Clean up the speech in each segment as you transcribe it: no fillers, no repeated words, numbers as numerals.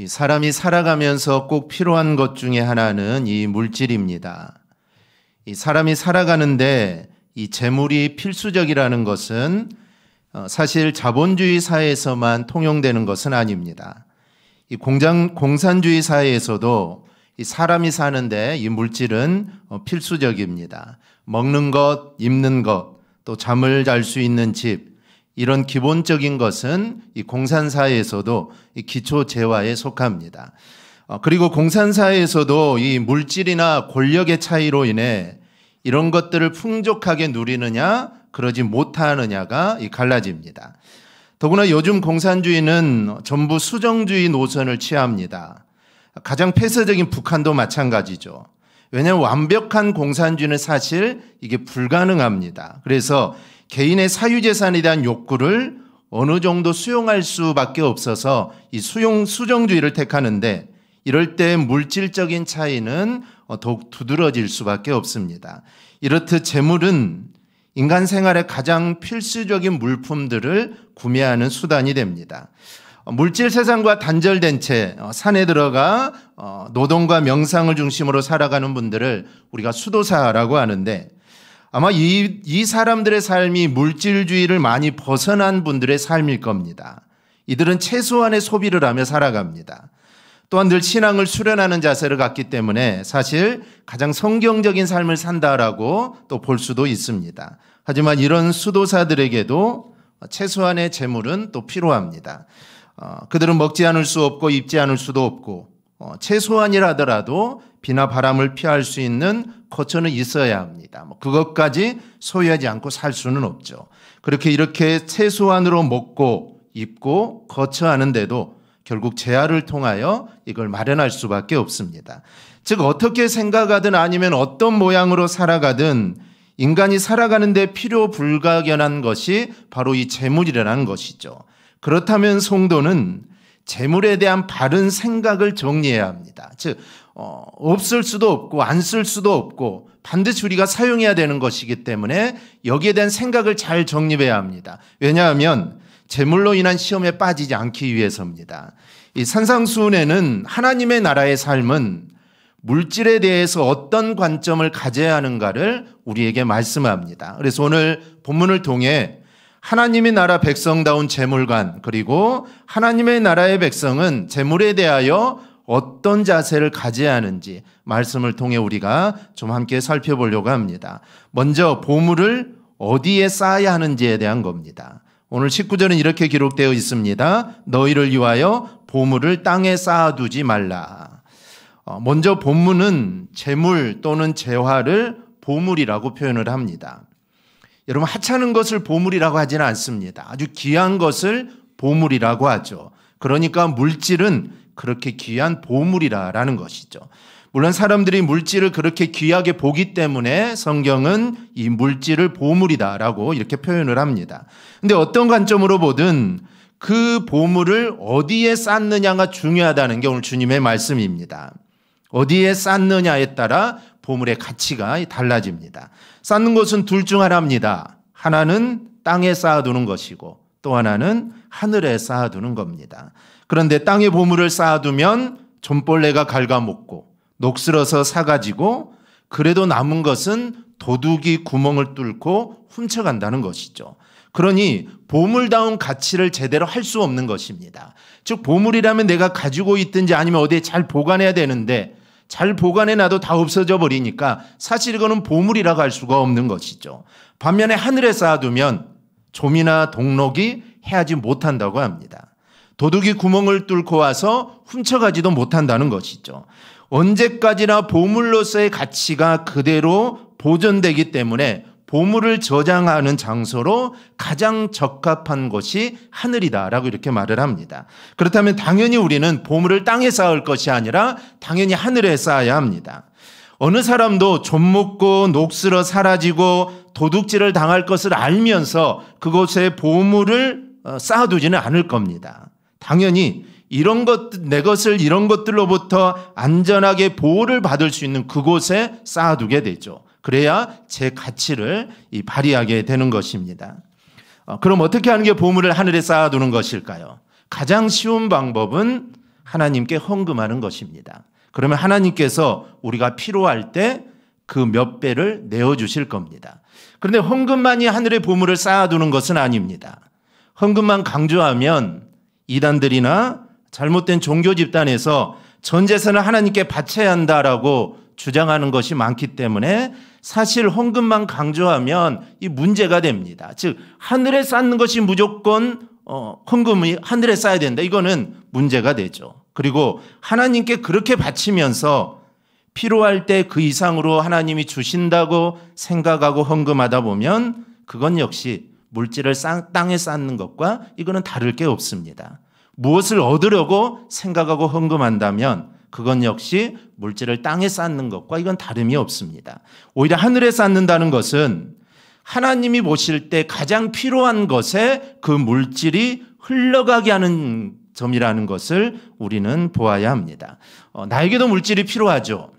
이 사람이 살아가면서 꼭 필요한 것 중에 하나는 이 물질입니다. 이 사람이 살아가는데 이 재물이 필수적이라는 것은 사실 자본주의 사회에서만 통용되는 것은 아닙니다. 이 공산주의 사회에서도 이 사람이 사는데 이 물질은 필수적입니다. 먹는 것, 입는 것, 또 잠을 잘 수 있는 집, 이런 기본적인 것은 이 공산사회에서도 이 기초 재화에 속합니다. 그리고 공산사회에서도 이 물질이나 권력의 차이로 인해 이런 것들을 풍족하게 누리느냐, 그러지 못하느냐가 갈라집니다. 더구나 요즘 공산주의는 전부 수정주의 노선을 취합니다. 가장 폐쇄적인 북한도 마찬가지죠. 왜냐하면 완벽한 공산주의는 사실 이게 불가능합니다. 그래서 개인의 사유재산에 대한 욕구를 어느 정도 수용할 수밖에 없어서 이 수정주의를 택하는데, 이럴 때 물질적인 차이는 더욱 두드러질 수밖에 없습니다. 이렇듯 재물은 인간 생활의 가장 필수적인 물품들을 구매하는 수단이 됩니다. 물질 세상과 단절된 채 산에 들어가 노동과 명상을 중심으로 살아가는 분들을 우리가 수도사라고 하는데, 아마 이 사람들의 삶이 물질주의를 많이 벗어난 분들의 삶일 겁니다. 이들은 최소한의 소비를 하며 살아갑니다. 또한 늘 신앙을 수련하는 자세를 갖기 때문에 사실 가장 성경적인 삶을 산다라고 또 볼 수도 있습니다. 하지만 이런 수도사들에게도 최소한의 재물은 또 필요합니다. 그들은 먹지 않을 수 없고 입지 않을 수도 없고 최소한이라더라도 비나 바람을 피할 수 있는 거처는 있어야 합니다. 그것까지 소유하지 않고 살 수는 없죠. 이렇게 최소한으로 먹고 입고 거처하는데도 결국 재화를 통하여 이걸 마련할 수밖에 없습니다. 즉 어떻게 생각하든 아니면 어떤 모양으로 살아가든 인간이 살아가는데 필요 불가견한 것이 바로 이 재물이라는 것이죠. 그렇다면 성도는 재물에 대한 바른 생각을 정리해야 합니다. 즉 없을 수도 없고 안 쓸 수도 없고 반드시 우리가 사용해야 되는 것이기 때문에 여기에 대한 생각을 잘 정립해야 합니다. 왜냐하면 재물로 인한 시험에 빠지지 않기 위해서입니다. 이 산상수훈에는 하나님의 나라의 삶은 물질에 대해서 어떤 관점을 가져야 하는가를 우리에게 말씀합니다. 그래서 오늘 본문을 통해 하나님의 나라 백성다운 재물관, 그리고 하나님의 나라의 백성은 재물에 대하여 어떤 자세를 가져야 하는지 말씀을 통해 우리가 좀 함께 살펴보려고 합니다. 먼저 보물을 어디에 쌓아야 하는지에 대한 겁니다. 오늘 19절은 이렇게 기록되어 있습니다. 너희를 위하여 보물을 땅에 쌓아두지 말라. 먼저 본문은 재물 또는 재화를 보물이라고 표현을 합니다. 여러분, 하찮은 것을 보물이라고 하지는 않습니다. 아주 귀한 것을 보물이라고 하죠. 그러니까 물질은 그렇게 귀한 보물이라는 것이죠. 물론 사람들이 물질을 그렇게 귀하게 보기 때문에 성경은 이 물질을 보물이다라고 이렇게 표현을 합니다. 근데 어떤 관점으로 보든 그 보물을 어디에 쌓느냐가 중요하다는 게 오늘 주님의 말씀입니다. 어디에 쌓느냐에 따라 보물의 가치가 달라집니다. 쌓는 것은 둘 중 하나입니다. 하나는 땅에 쌓아두는 것이고 또 하나는 하늘에 쌓아두는 겁니다. 그런데 땅에 보물을 쌓아두면 좀벌레가 갉아먹고 녹슬어서 사가지고 그래도 남은 것은 도둑이 구멍을 뚫고 훔쳐간다는 것이죠. 그러니 보물다운 가치를 제대로 할 수 없는 것입니다. 즉 보물이라면 내가 가지고 있든지 아니면 어디에 잘 보관해야 되는데 잘 보관해놔도 다 없어져 버리니까 사실 이거는 보물이라고 할 수가 없는 것이죠. 반면에 하늘에 쌓아두면 좀이나 동록이 해하지 못한다고 합니다. 도둑이 구멍을 뚫고 와서 훔쳐가지도 못한다는 것이죠. 언제까지나 보물로서의 가치가 그대로 보존되기 때문에 보물을 저장하는 장소로 가장 적합한 곳이 하늘이다라고 이렇게 말을 합니다. 그렇다면 당연히 우리는 보물을 땅에 쌓을 것이 아니라 당연히 하늘에 쌓아야 합니다. 어느 사람도 좀 먹고 녹슬어 사라지고 도둑질을 당할 것을 알면서 그곳에 보물을 쌓아두지는 않을 겁니다. 당연히 내 것을 이런 것들로부터 안전하게 보호를 받을 수 있는 그곳에 쌓아두게 되죠. 그래야 제 가치를 발휘하게 되는 것입니다. 그럼 어떻게 하는 게 보물을 하늘에 쌓아두는 것일까요? 가장 쉬운 방법은 하나님께 헌금하는 것입니다. 그러면 하나님께서 우리가 필요할 때 그 몇 배를 내어주실 겁니다. 그런데 헌금만이 하늘의 보물을 쌓아두는 것은 아닙니다. 헌금만 강조하면 이단들이나 잘못된 종교 집단에서 전 재산을 하나님께 바쳐야 한다라고 주장하는 것이 많기 때문에 사실 헌금만 강조하면 이 문제가 됩니다. 즉 하늘에 쌓는 것이 무조건 헌금이 하늘에 쌓여야 된다. 이거는 문제가 되죠. 그리고 하나님께 그렇게 바치면서 필요할 때 그 이상으로 하나님이 주신다고 생각하고 헌금하다 보면 그건 역시 물질을 땅에 쌓는 것과 이거는 다를 게 없습니다. 무엇을 얻으려고 생각하고 헌금한다면 그건 역시 물질을 땅에 쌓는 것과 이건 다름이 없습니다. 오히려 하늘에 쌓는다는 것은 하나님이 보실 때 가장 필요한 것에 그 물질이 흘러가게 하는 점이라는 것을 우리는 보아야 합니다. 나에게도 물질이 필요하죠.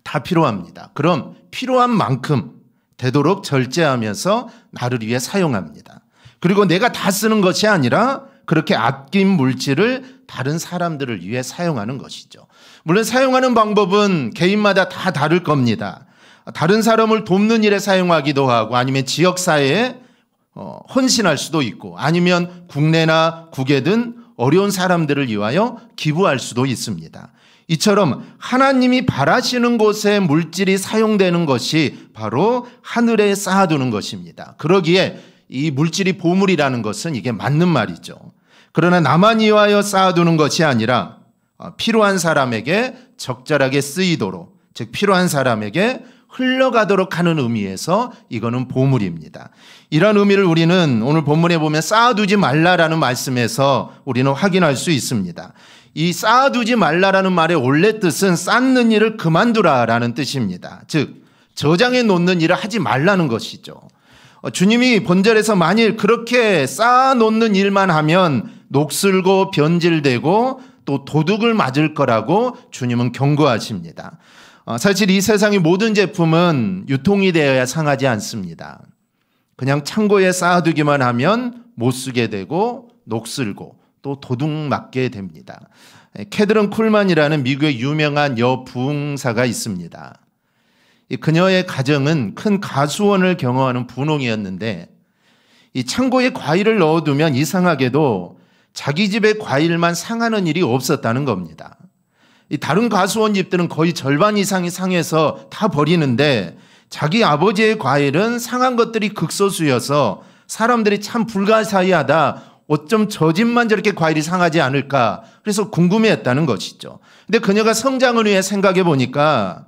다 필요합니다. 그럼 필요한 만큼 되도록 절제하면서 나를 위해 사용합니다. 그리고 내가 다 쓰는 것이 아니라 그렇게 아낀 물질을 다른 사람들을 위해 사용하는 것이죠. 물론 사용하는 방법은 개인마다 다 다를 겁니다. 다른 사람을 돕는 일에 사용하기도 하고 아니면 지역사회에 헌신할 수도 있고 아니면 국내나 국외든 어려운 사람들을 위하여 기부할 수도 있습니다. 이처럼 하나님이 바라시는 곳에 물질이 사용되는 것이 바로 하늘에 쌓아두는 것입니다. 그러기에 이 물질이 보물이라는 것은 이게 맞는 말이죠. 그러나 나만 위하여 쌓아두는 것이 아니라 필요한 사람에게 적절하게 쓰이도록, 즉 필요한 사람에게 흘러가도록 하는 의미에서 이거는 보물입니다. 이런 의미를 우리는 오늘 본문에 보면 쌓아두지 말라라는 말씀에서 우리는 확인할 수 있습니다. 이 쌓아두지 말라라는 말의 원래 뜻은 쌓는 일을 그만두라라는 뜻입니다. 즉 저장해 놓는 일을 하지 말라는 것이죠. 주님이 본절에서 만일 그렇게 쌓아놓는 일만 하면 녹슬고 변질되고 또 도둑을 맞을 거라고 주님은 경고하십니다. 사실 이 세상의 모든 제품은 유통이 되어야 상하지 않습니다. 그냥 창고에 쌓아두기만 하면 못 쓰게 되고 녹슬고 또 도둑 맞게 됩니다. 캐드런 쿨만이라는 미국의 유명한 여부흥사가 있습니다. 그녀의 가정은 큰 가수원을 경영하는 분홍이었는데 이 창고에 과일을 넣어두면 이상하게도 자기 집의 과일만 상하는 일이 없었다는 겁니다. 이 다른 가수원 집들은 거의 절반 이상이 상해서 다 버리는데 자기 아버지의 과일은 상한 것들이 극소수여서 사람들이 참 불가사의하다. 어쩜 저 집만 저렇게 과일이 상하지 않을까? 그래서 궁금해했다는 것이죠. 근데 그녀가 성장을 위해 생각해 보니까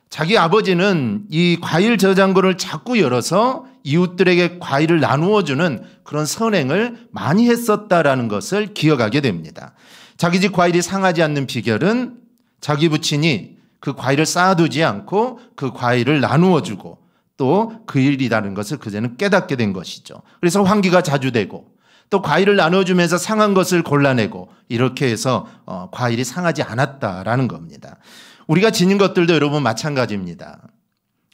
자기 아버지는 이 과일 저장고를 자꾸 열어서 이웃들에게 과일을 나누어 주는 그런 선행을 많이 했었다라는 것을 기억하게 됩니다. 자기 집 과일이 상하지 않는 비결은 자기 부친이 그 과일을 쌓아두지 않고 그 과일을 나누어 주고 또 그 일이라는 것을 그제는 깨닫게 된 것이죠. 그래서 환기가 자주 되고 또 과일을 나눠주면서 상한 것을 골라내고 이렇게 해서 과일이 상하지 않았다라는 겁니다. 우리가 지닌 것들도 여러분 마찬가지입니다.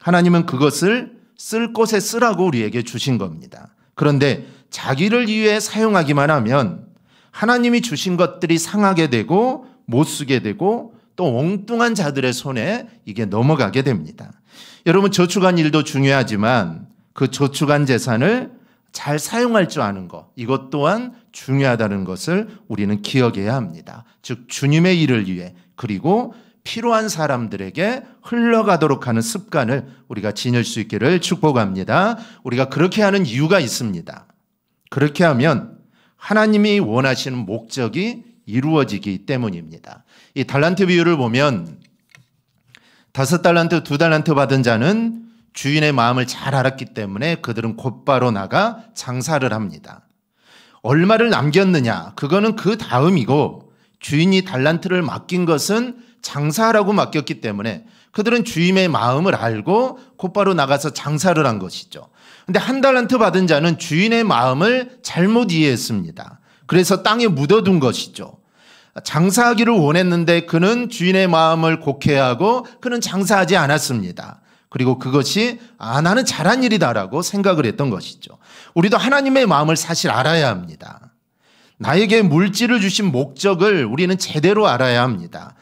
하나님은 그것을 쓸 곳에 쓰라고 우리에게 주신 겁니다. 그런데 자기를 위해 사용하기만 하면 하나님이 주신 것들이 상하게 되고 못 쓰게 되고 또 엉뚱한 자들의 손에 이게 넘어가게 됩니다. 여러분 저축한 일도 중요하지만 그 저축한 재산을 잘 사용할 줄 아는 것, 이것 또한 중요하다는 것을 우리는 기억해야 합니다. 즉 주님의 일을 위해 그리고 필요한 사람들에게 흘러가도록 하는 습관을 우리가 지닐 수 있기를 축복합니다. 우리가 그렇게 하는 이유가 있습니다. 그렇게 하면 하나님이 원하시는 목적이 이루어지기 때문입니다. 이 달란트 비유를 보면 5달란트, 2달란트 받은 자는 주인의 마음을 잘 알았기 때문에 그들은 곧바로 나가 장사를 합니다. 얼마를 남겼느냐? 그거는 그 다음이고 주인이 달란트를 맡긴 것은 장사하라고 맡겼기 때문에 그들은 주인의 마음을 알고 곧바로 나가서 장사를 한 것이죠. 그런데 1달란트 받은 자는 주인의 마음을 잘못 이해했습니다. 그래서 땅에 묻어둔 것이죠. 장사하기를 원했는데 그는 주인의 마음을 곡해하고 그는 장사하지 않았습니다. 그리고 그것이 나는 잘한 일이다라고 생각을 했던 것이죠. 우리도 하나님의 마음을 사실 알아야 합니다. 나에게 물질을 주신 목적을 우리는 제대로 알아야 합니다.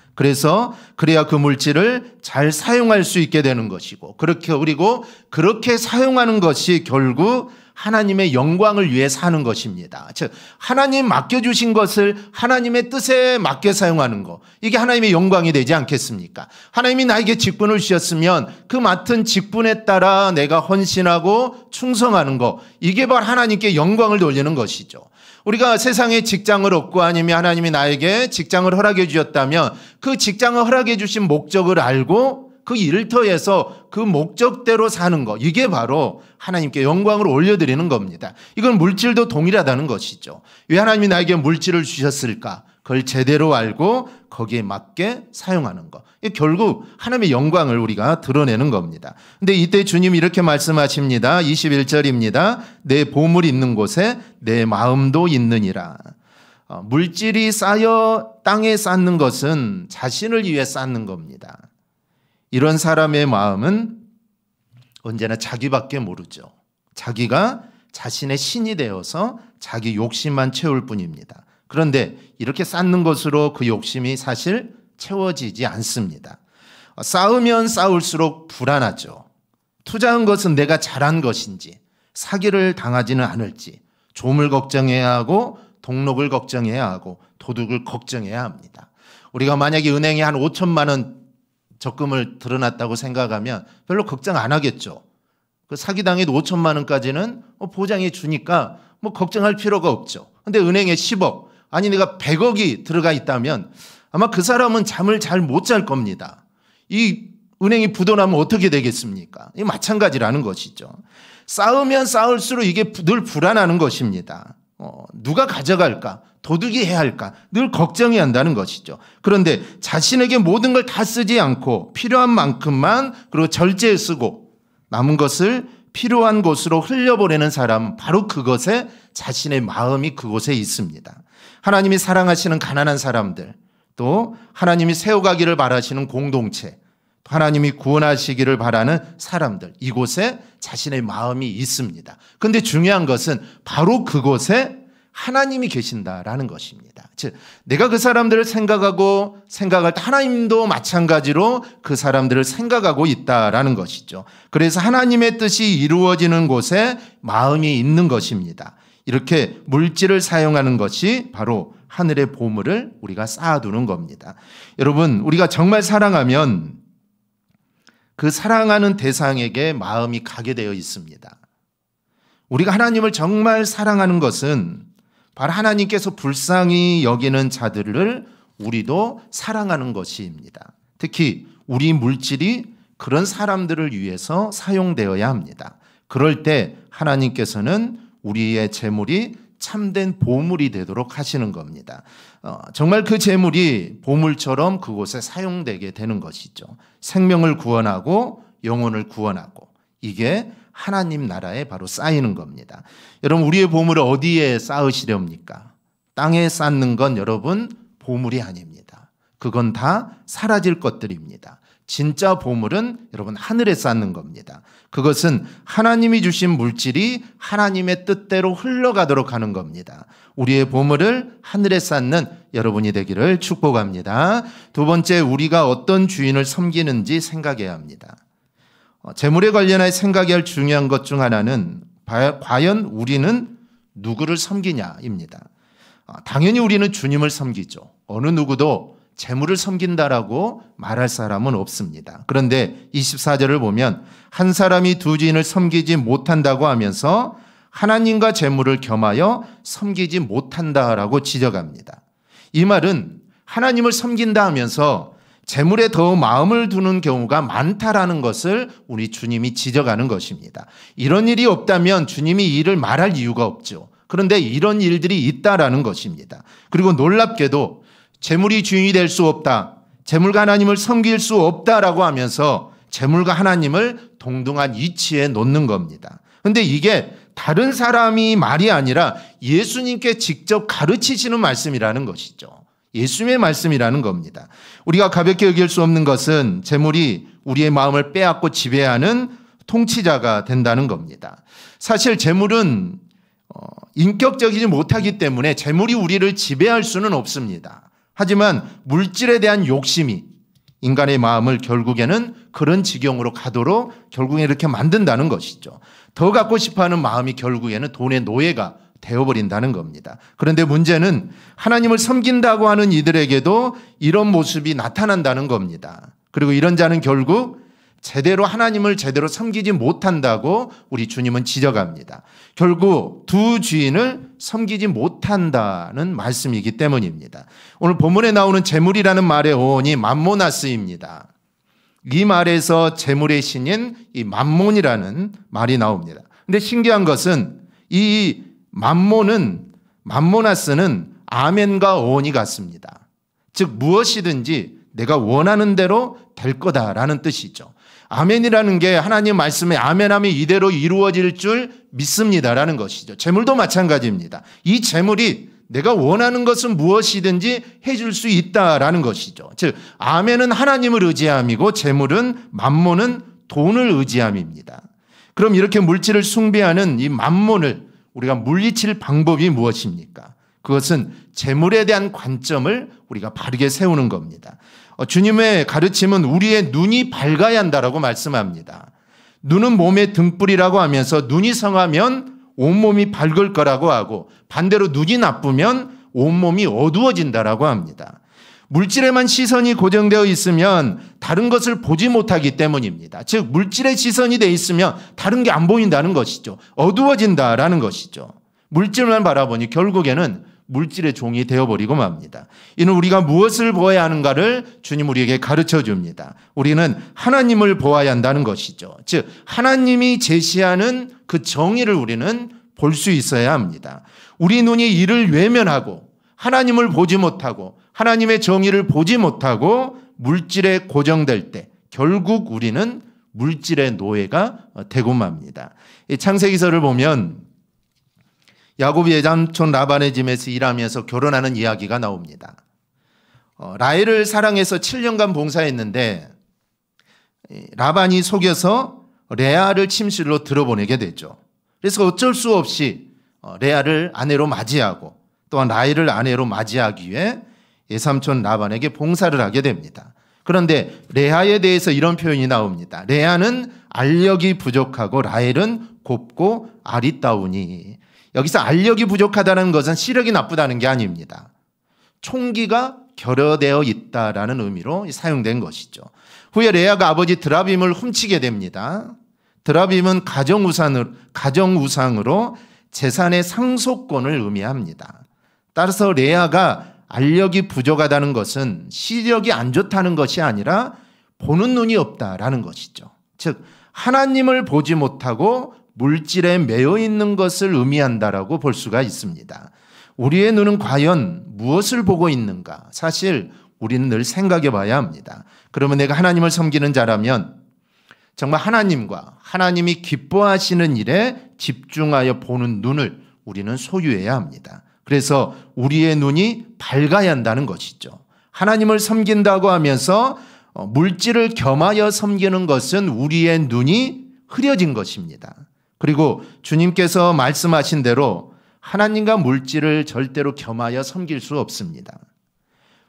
그래야 그 물질을 잘 사용할 수 있게 되는 것이고, 그리고 그렇게 사용하는 것이 결국 하나님의 영광을 위해 사는 것입니다. 즉, 하나님 맡겨주신 것을 하나님의 뜻에 맞게 사용하는 것, 이게 하나님의 영광이 되지 않겠습니까? 하나님이 나에게 직분을 주셨으면 그 맡은 직분에 따라 내가 헌신하고 충성하는 것, 이게 바로 하나님께 영광을 돌리는 것이죠. 우리가 세상에 직장을 얻고 아니면 하나님이 나에게 직장을 허락해 주셨다면 그 직장을 허락해 주신 목적을 알고 그 일터에서 그 목적대로 사는 것, 이게 바로 하나님께 영광을 올려드리는 겁니다. 이건 물질도 동일하다는 것이죠. 왜 하나님이 나에게 물질을 주셨을까? 그걸 제대로 알고 거기에 맞게 사용하는 것, 결국 하나님의 영광을 우리가 드러내는 겁니다. 근데 이때 주님이 이렇게 말씀하십니다. 21절입니다. 내 보물 있는 곳에 내 마음도 있느니라. 물질이 쌓여 땅에 쌓는 것은 자신을 위해 쌓는 겁니다. 이런 사람의 마음은 언제나 자기밖에 모르죠. 자기가 자신의 신이 되어서 자기 욕심만 채울 뿐입니다. 그런데 이렇게 쌓는 것으로 그 욕심이 사실 채워지지 않습니다. 쌓으면 쌓을수록 불안하죠. 투자한 것은 내가 잘한 것인지, 사기를 당하지는 않을지, 조물 걱정해야 하고 동록을 걱정해야 하고 도둑을 걱정해야 합니다. 우리가 만약에 은행에 한 5천만 원 적금을 들어놨다고 생각하면 별로 걱정 안 하겠죠. 그 사기당해도 5천만 원까지는 보장해 주니까 뭐 걱정할 필요가 없죠. 근데 은행에 10억, 아니 내가 100억이 들어가 있다면 아마 그 사람은 잠을 잘 못 잘 겁니다. 이 은행이 부도나면 어떻게 되겠습니까? 이 마찬가지라는 것이죠. 쌓으면 쌓을수록 이게 늘 불안하는 것입니다. 누가 가져갈까? 도둑이 해야 할까? 늘 걱정이 한다는 것이죠. 그런데 자신에게 모든 걸 다 쓰지 않고 필요한 만큼만, 그리고 절제에 쓰고 남은 것을 필요한 곳으로 흘려보내는 사람은 바로 그것에 자신의 마음이 그곳에 있습니다. 하나님이 사랑하시는 가난한 사람들, 또 하나님이 세워가기를 바라시는 공동체, 하나님이 구원하시기를 바라는 사람들, 이곳에 자신의 마음이 있습니다. 그런데 중요한 것은 바로 그곳에 하나님이 계신다라는 것입니다. 즉, 내가 그 사람들을 생각할 때 하나님도 마찬가지로 그 사람들을 생각하고 있다라는 것이죠. 그래서 하나님의 뜻이 이루어지는 곳에 마음이 있는 것입니다. 이렇게 물질을 사용하는 것이 바로 하늘의 보물을 우리가 쌓아두는 겁니다. 여러분, 우리가 정말 사랑하면 그 사랑하는 대상에게 마음이 가게 되어 있습니다. 우리가 하나님을 정말 사랑하는 것은 바로 하나님께서 불쌍히 여기는 자들을 우리도 사랑하는 것입니다. 특히 우리 물질이 그런 사람들을 위해서 사용되어야 합니다. 그럴 때 하나님께서는 우리의 재물이 참된 보물이 되도록 하시는 겁니다. 정말 그 재물이 보물처럼 그곳에 사용되게 되는 것이죠. 생명을 구원하고 영혼을 구원하고, 이게 하나님 나라에 바로 쌓이는 겁니다. 여러분, 우리의 보물을 어디에 쌓으시렵니까? 땅에 쌓는 건 여러분 보물이 아닙니다. 그건 다 사라질 것들입니다. 진짜 보물은 여러분 하늘에 쌓는 겁니다. 그것은 하나님이 주신 물질이 하나님의 뜻대로 흘러가도록 하는 겁니다. 우리의 보물을 하늘에 쌓는 여러분이 되기를 축복합니다. 두 번째, 우리가 어떤 주인을 섬기는지 생각해야 합니다. 재물에 관련해 생각해야 할 중요한 것 중 하나는 과연 우리는 누구를 섬기냐입니다. 당연히 우리는 주님을 섬기죠. 어느 누구도 재물을 섬긴다라고 말할 사람은 없습니다. 그런데 24절을 보면 한 사람이 두 주인을 섬기지 못한다고 하면서 하나님과 재물을 겸하여 섬기지 못한다라고 지적합니다. 이 말은 하나님을 섬긴다 하면서 재물에 더 마음을 두는 경우가 많다라는 것을 우리 주님이 지적하는 것입니다. 이런 일이 없다면 주님이 이 일을 말할 이유가 없죠. 그런데 이런 일들이 있다라는 것입니다. 그리고 놀랍게도 재물이 주인이 될 수 없다, 재물과 하나님을 섬길 수 없다라고 하면서 재물과 하나님을 동등한 위치에 놓는 겁니다. 그런데 이게 다른 사람이 말이 아니라 예수님께 직접 가르치시는 말씀이라는 것이죠. 예수님의 말씀이라는 겁니다. 우리가 가볍게 여길 수 없는 것은 재물이 우리의 마음을 빼앗고 지배하는 통치자가 된다는 겁니다. 사실 재물은 인격적이지 못하기 때문에 재물이 우리를 지배할 수는 없습니다. 하지만 물질에 대한 욕심이 인간의 마음을 결국에는 그런 지경으로 가도록 결국에 이렇게 만든다는 것이죠. 더 갖고 싶어하는 마음이 결국에는 돈의 노예가 되어버린다는 겁니다. 그런데 문제는 하나님을 섬긴다고 하는 이들에게도 이런 모습이 나타난다는 겁니다. 그리고 이런 자는 결국 하나님을 제대로 섬기지 못한다고 우리 주님은 지적합니다. 결국 두 주인을 섬기지 못한다는 말씀이기 때문입니다. 오늘 본문에 나오는 재물이라는 말의 어원이 맘모나스입니다. 이 말에서 재물의 신인 이 맘몬이라는 말이 나옵니다. 그런데 신기한 것은 이 맘모나스는 아멘과 어원이 같습니다. 즉 무엇이든지 내가 원하는 대로 될 거다라는 뜻이죠. 아멘이라는 게 하나님 말씀에 아멘하면 이대로 이루어질 줄 믿습니다라는 것이죠. 재물도 마찬가지입니다. 이 재물이 내가 원하는 것은 무엇이든지 해줄 수 있다라는 것이죠. 즉 아멘은 하나님을 의지함이고 재물은 맘몬은 돈을 의지함입니다. 그럼 이렇게 물질을 숭배하는 이 맘몬을 우리가 물리칠 방법이 무엇입니까? 그것은 재물에 대한 관점을 우리가 바르게 세우는 겁니다. 주님의 가르침은 우리의 눈이 밝아야 한다라고 말씀합니다. 눈은 몸의 등불이라고 하면서 눈이 성하면 온몸이 밝을 거라고 하고 반대로 눈이 나쁘면 온몸이 어두워진다라고 합니다. 물질에만 시선이 고정되어 있으면 다른 것을 보지 못하기 때문입니다. 즉 물질에 시선이 되어 있으면 다른 게 안 보인다는 것이죠. 어두워진다라는 것이죠. 물질만 바라보니 결국에는 물질의 종이 되어버리고 맙니다. 이는 우리가 무엇을 보아야 하는가를 주님 우리에게 가르쳐 줍니다. 우리는 하나님을 보아야 한다는 것이죠. 즉 하나님이 제시하는 그 정의를 우리는 볼 수 있어야 합니다. 우리 눈이 이를 외면하고 하나님을 보지 못하고 하나님의 정의를 보지 못하고 물질에 고정될 때 결국 우리는 물질의 노예가 되고 맙니다. 이 창세기서를 보면 야곱이 외삼촌 라반의 집에서 일하면서 결혼하는 이야기가 나옵니다. 라헬을 사랑해서 7년간 봉사했는데 라반이 속여서 레아를 침실로 들어보내게 되죠. 그래서 어쩔 수 없이 레아를 아내로 맞이하고 또한 라헬을 아내로 맞이하기 위해 외삼촌 라반에게 봉사를 하게 됩니다. 그런데 레아에 대해서 이런 표현이 나옵니다. 레아는 알력이 부족하고 라헬은 곱고 아리따우니. 여기서 알력이 부족하다는 것은 시력이 나쁘다는 게 아닙니다. 총기가 결여되어 있다라는 의미로 사용된 것이죠. 후에 레아가 아버지 드라빔을 훔치게 됩니다. 드라빔은 가정우상으로 재산의 상속권을 의미합니다. 따라서 레아가 알력이 부족하다는 것은 시력이 안 좋다는 것이 아니라 보는 눈이 없다라는 것이죠. 즉 하나님을 보지 못하고 물질에 매여 있는 것을 의미한다라고 볼 수가 있습니다. 우리의 눈은 과연 무엇을 보고 있는가? 사실 우리는 늘 생각해 봐야 합니다. 그러면 내가 하나님을 섬기는 자라면 정말 하나님과 하나님이 기뻐하시는 일에 집중하여 보는 눈을 우리는 소유해야 합니다. 그래서 우리의 눈이 밝아야 한다는 것이죠. 하나님을 섬긴다고 하면서 물질을 겸하여 섬기는 것은 우리의 눈이 흐려진 것입니다. 그리고 주님께서 말씀하신 대로 하나님과 물질을 절대로 겸하여 섬길 수 없습니다.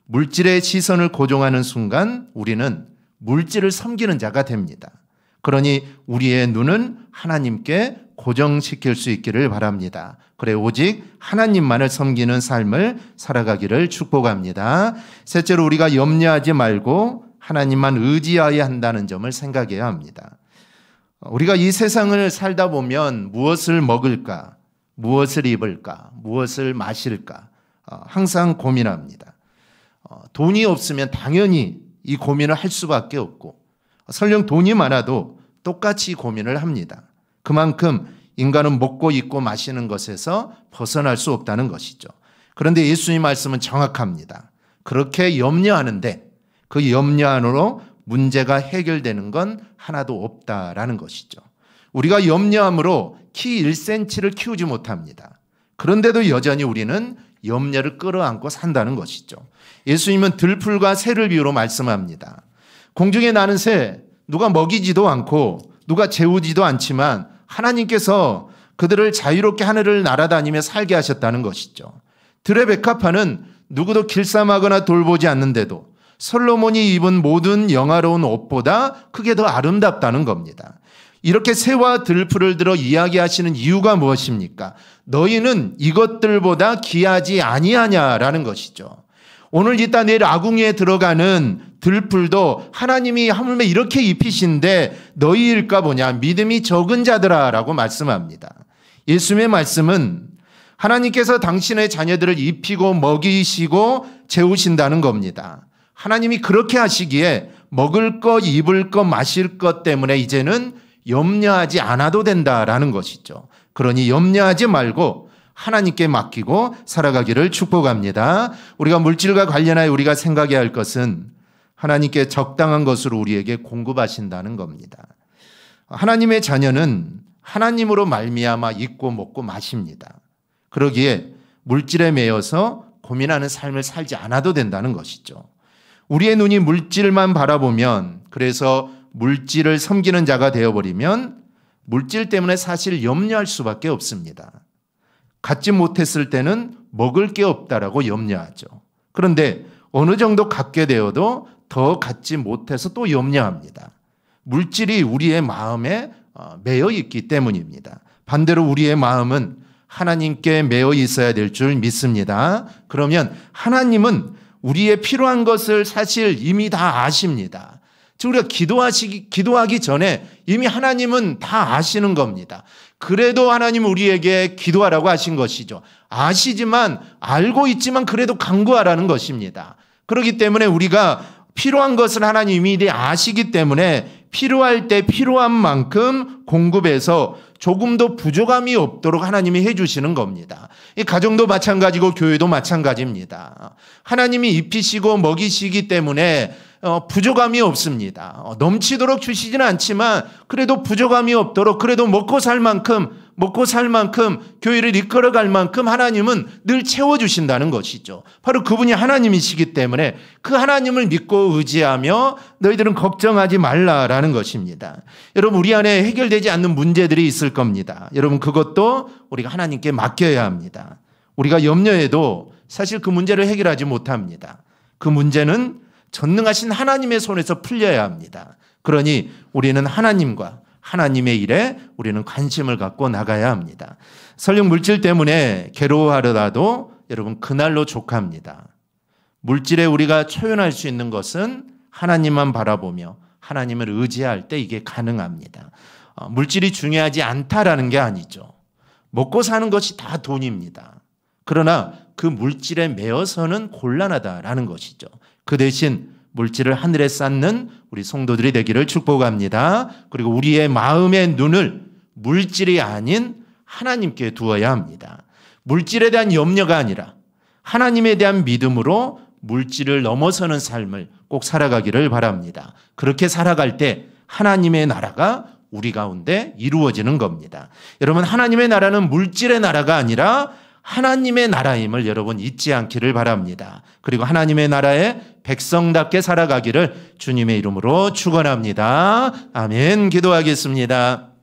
물질의 시선을 고정하는 순간 우리는 물질을 섬기는 자가 됩니다. 그러니 우리의 눈은 하나님께 고정시킬 수 있기를 바랍니다. 그래 오직 하나님만을 섬기는 삶을 살아가기를 축복합니다. 셋째로 우리가 염려하지 말고 하나님만 의지하여야 한다는 점을 생각해야 합니다. 우리가 이 세상을 살다 보면 무엇을 먹을까, 무엇을 입을까, 무엇을 마실까 항상 고민합니다. 돈이 없으면 당연히 이 고민을 할 수밖에 없고 설령 돈이 많아도 똑같이 고민을 합니다. 그만큼 인간은 먹고 입고 마시는 것에서 벗어날 수 없다는 것이죠. 그런데 예수님 말씀은 정확합니다. 그렇게 염려하는데 그 염려 안으로 문제가 해결되는 건 하나도 없다라는 것이죠. 우리가 염려함으로 키 1cm를 키우지 못합니다. 그런데도 여전히 우리는 염려를 끌어안고 산다는 것이죠. 예수님은 들풀과 새를 비유로 말씀합니다. 공중에 나는 새 누가 먹이지도 않고 누가 재우지도 않지만 하나님께서 그들을 자유롭게 하늘을 날아다니며 살게 하셨다는 것이죠. 들의 백합화는 누구도 길쌈하거나 돌보지 않는데도 솔로몬이 입은 모든 영화로운 옷보다 크게 더 아름답다는 겁니다. 이렇게 새와 들풀을 들어 이야기하시는 이유가 무엇입니까? 너희는 이것들보다 귀하지 아니하냐라는 것이죠. 오늘 이따 내일 아궁이에 들어가는 들풀도 하나님이 하물며 이렇게 입히신데 너희일까 보냐, 믿음이 적은 자들아 라고 말씀합니다. 예수님의 말씀은 하나님께서 당신의 자녀들을 입히고 먹이시고 재우신다는 겁니다. 하나님이 그렇게 하시기에 먹을 것, 입을 것, 마실 것 때문에 이제는 염려하지 않아도 된다라는 것이죠. 그러니 염려하지 말고 하나님께 맡기고 살아가기를 축복합니다. 우리가 물질과 관련하여 우리가 생각해야 할 것은 하나님께 적당한 것으로 우리에게 공급하신다는 겁니다. 하나님의 자녀는 하나님으로 말미암아 입고 먹고 마십니다. 그러기에 물질에 매여서 고민하는 삶을 살지 않아도 된다는 것이죠. 우리의 눈이 물질만 바라보면, 그래서 물질을 섬기는 자가 되어버리면 물질 때문에 사실 염려할 수밖에 없습니다. 갖지 못했을 때는 먹을 게 없다라고 염려하죠. 그런데 어느 정도 갖게 되어도 더 갖지 못해서 또 염려합니다. 물질이 우리의 마음에 매여 있기 때문입니다. 반대로 우리의 마음은 하나님께 매여 있어야 될 줄 믿습니다. 그러면 하나님은 우리의 필요한 것을 사실 이미 다 아십니다. 즉 우리가 기도하기 전에 이미 하나님은 다 아시는 겁니다. 그래도 하나님은 우리에게 기도하라고 하신 것이죠. 아시지만, 알고 있지만 그래도 간구하라는 것입니다. 그렇기 때문에 우리가 필요한 것을 하나님이 이미 아시기 때문에 필요할 때 필요한 만큼 공급해서 조금도 부족함이 없도록 하나님이 해주시는 겁니다. 이 가정도 마찬가지고 교회도 마찬가지입니다. 하나님이 입히시고 먹이시기 때문에 부족함이 없습니다. 넘치도록 주시지는 않지만 그래도 부족함이 없도록, 그래도 먹고 살 만큼 교회를 이끌어갈 만큼 하나님은 늘 채워주신다는 것이죠. 바로 그분이 하나님이시기 때문에 그 하나님을 믿고 의지하며 너희들은 걱정하지 말라라는 것입니다. 여러분, 우리 안에 해결되지 않는 문제들이 있을 겁니다. 여러분, 그것도 우리가 하나님께 맡겨야 합니다. 우리가 염려해도 사실 그 문제를 해결하지 못합니다. 그 문제는 전능하신 하나님의 손에서 풀려야 합니다. 그러니 우리는 하나님과 하나님의 일에 우리는 관심을 갖고 나가야 합니다. 설령 물질 때문에 괴로워하더라도 여러분 그날로 족합니다. 물질에 우리가 초연할 수 있는 것은 하나님만 바라보며 하나님을 의지할 때 이게 가능합니다. 물질이 중요하지 않다라는 게 아니죠. 먹고 사는 것이 다 돈입니다. 그러나 그 물질에 매여서는 곤란하다라는 것이죠. 그 대신 물질을 하늘에 쌓는 우리 성도들이 되기를 축복합니다. 그리고 우리의 마음의 눈을 물질이 아닌 하나님께 두어야 합니다. 물질에 대한 염려가 아니라 하나님에 대한 믿음으로 물질을 넘어서는 삶을 꼭 살아가기를 바랍니다. 그렇게 살아갈 때 하나님의 나라가 우리 가운데 이루어지는 겁니다. 여러분, 하나님의 나라는 물질의 나라가 아니라 하나님의 나라임을 여러분 잊지 않기를 바랍니다. 그리고 하나님의 나라의 백성답게 살아가기를 주님의 이름으로 축원합니다. 아멘. 기도하겠습니다.